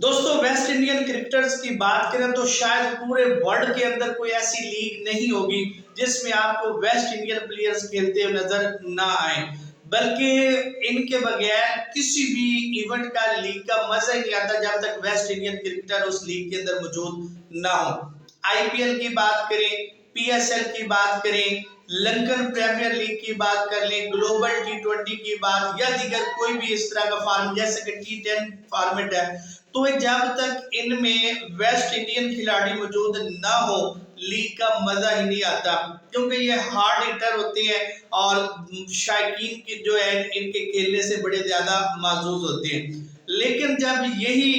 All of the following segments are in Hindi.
दोस्तों, वेस्ट इंडियन क्रिकेटर्स की बात करें तो शायद पूरे वर्ल्ड के अंदर कोई ऐसी लीग नहीं होगी जिसमें आपको वेस्ट इंडियन प्लेयर्स खेलते हुए नजर ना आए। बल्कि इनके बगैर किसी भी इवेंट का लीग का मजा ही नहीं आता जब तक वेस्ट इंडियन क्रिकेटर उस लीग के अंदर मौजूद ना हो। आईपीएल की बात करें, पीएसएल की बात करें, लंदन प्रीमियर लीग की बात कर लें, ग्लोबल टी20 की बात या दीगर कोई भी इस तरह का फॉर्म जैसे कि टी10 फॉर्मेट है, तो जब तक इनमें वेस्ट इंडियन खिलाड़ी मौजूद ना हो लीग का मजा ही नहीं आता, क्योंकि ये हार्ड हिटर होते हैं और शायकीन की जो है इनके खेलने से बड़े ज्यादा माजूज होते हैं। लेकिन जब यही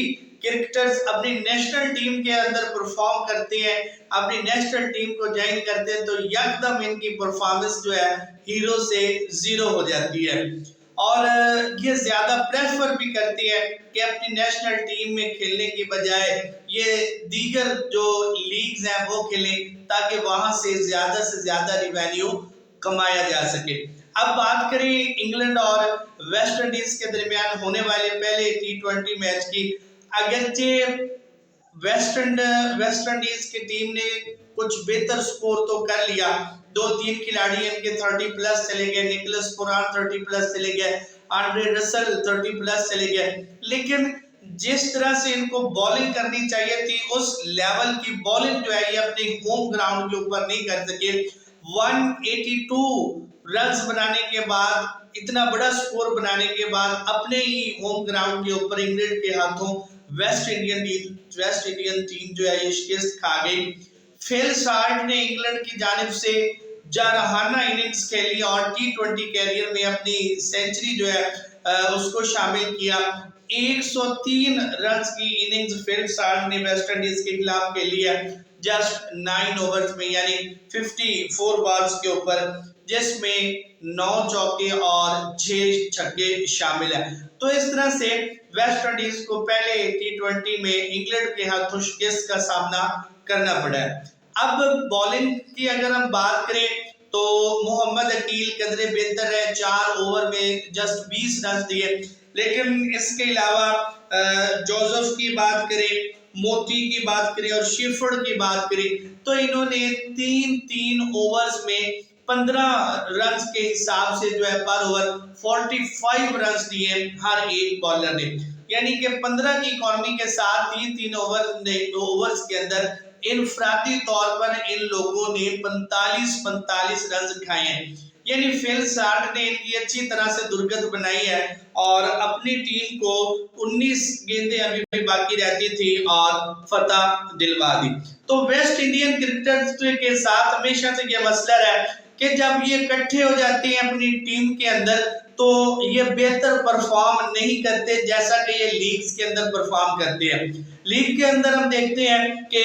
क्रिकेटर्स अपनी नेशनल टीम के अंदर परफॉर्म करते हैं, अपनी नेशनल टीम को ज्वाइन करते हैं, तो एकदम इनकी परफॉर्मेंस जो है हीरो से जीरो हो जाती है। और ये ज्यादा प्रेफर भी करती है कि अपनी नेशनल टीम में खेलने की बजाय ये दीगर जो लीग्स हैं वो खेलें, ताकि वहां से ज्यादा रिवेन्यू कमाया जा सके। अब बात करें इंग्लैंड और वेस्ट इंडीज के दरमियान होने वाले पहले टी20 मैच की। अगरचे वेस्ट इंडीज की टीम ने कुछ बेहतर स्कोर तो कर लिया, 2-3 खिलाड़ी इनके 30 प्लस चले गए, निकोलस पुरान 30 प्लस चले गए, आंड्रे रसल 30 प्लस चले गए, लेकिन जिस तरह से इनको बॉलिंग करनी चाहिए थी उस लेवल की बॉलिंग जो है ये अपने होम ग्राउंड के ऊपर नहीं कर सके। 182 रन्स बनाने के बाद, इतना बड़ा स्कोर बनाने के बाद अपने ही होम ग्राउंड के ऊपर इंग्लैंड के हाथों वेस्ट इंडियन टीम जो है ये शिकस्त खा गई। फिल साल्ट ने इंग्लैंड की जानिब से जारहाना इनिंग्स खेली और टी20 कैरियर में अपनी सेंचुरी जो है उसको शामिल किया। 103 रन्स की इनिंग्स फिल साल्ट ने वेस्ट इंडीज के खिलाफ खेली है जस्ट 9 ओवर्स में, यानी 54 बॉल्स के ऊपर, जिसमें 9 चौके और 6 छक्के शामिल है। तो इस तरह से वेस्ट इंडीज को पहले टी20 में इंग्लैंड के हाथों शिकस्त का सामना करना पड़ा है। अब बॉलिंग की अगर हम बात करें तो मोहम्मद अकील कदरे बेहतर है, 4 ओवर में जस्ट 20 रन दिए। लेकिन इसके अलावा जोसेफ की बात करें, मोती की बात करें और शेफर्ड की बात करें तो इन्होंने 3 ओवर्स में 15 रन के हिसाब से जो है पर ओवर 45 रन दिए हर एक बॉलर ने, यानी कि 15 की इकोनॉमी के साथ 3 ओवर्स के अंदर इनफरादी तौर पर इन लोगों ने 45 रन खाए हैं। यानी फिल साल्ट ने इनकी अच्छी तरह से दुर्गत बनाई है और अपनी टीम को 19 गेंदें अभी भी बाकी रहती थी और फतह दिलवा दी। तो वेस्ट इंडियन क्रिकेटर्स के साथ हमेशा से यह मसला है कि जब ये इकट्ठे हो जाते हैं अपनी टीम के अंदर तो ये बेहतर परफॉर्म नहीं करते जैसा कि ये लीग्स के अंदर परफॉर्म करते हैं। लीग के अंदर हम देखते हैं कि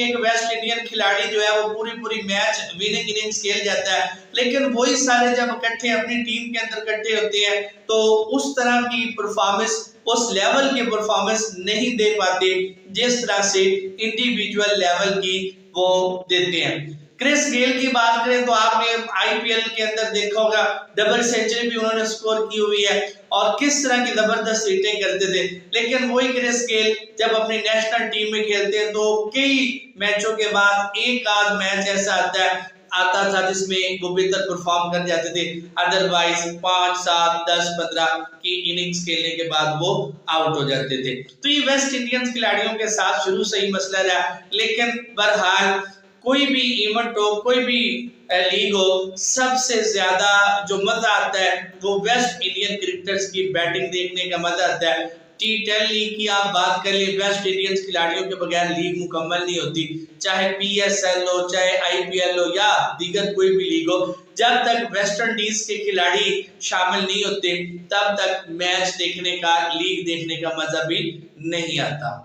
एक वेस्ट इंडियन खिलाड़ी जो है वो पूरी मैच विनिंग इनिंग्स खेल जाता है, लेकिन वही सारे जब इकट्ठे अपनी टीम के अंदर इकट्ठे होते हैं तो उस तरह की परफॉर्मेंस, उस लेवल की परफॉर्मेंस नहीं दे पाते जिस तरह से इंडिविजुअल लेवल की वो देते हैं। क्रिस गेल की बात करें तो आपने आईपीएल के अंदर देखा होगा, डबल सेंचुरी भी उन्होंने स्कोर की हुई है और किस तरह की जबरदस्त हिटिंग करते थे। लेकिन वही क्रिस गेल जब अपनी नेशनल टीम में खेलते हैं तो कई मैचों के बाद एक आध मैच ऐसा आता था जिसमें वो बेहतर परफॉर्म कर जाते थे, अदरवाइज 5, 7, 10, 15 की इनिंग्स खेलने के बाद वो आउट हो जाते थे। तो ये वेस्ट इंडियन खिलाड़ियों के साथ शुरू से ही मसला रहा, लेकिन बहरहाल कोई भी इवेंट हो, कोई भी लीग हो, सबसे ज्यादा जो मजा आता है वो वेस्ट इंडियन क्रिकेटर्स की बैटिंग देखने का मजा आता है। टी10 लीग की आप बात कर ले, वेस्ट इंडियन खिलाड़ियों के बगैर लीग मुकम्मल नहीं होती, चाहे पीएसएल हो, चाहे आईपीएल हो या दीगर कोई भी लीग हो। जब तक वेस्ट इंडीज के खिलाड़ी शामिल नहीं होते तब तक मैच देखने का, लीग देखने का मजा भी नहीं आता।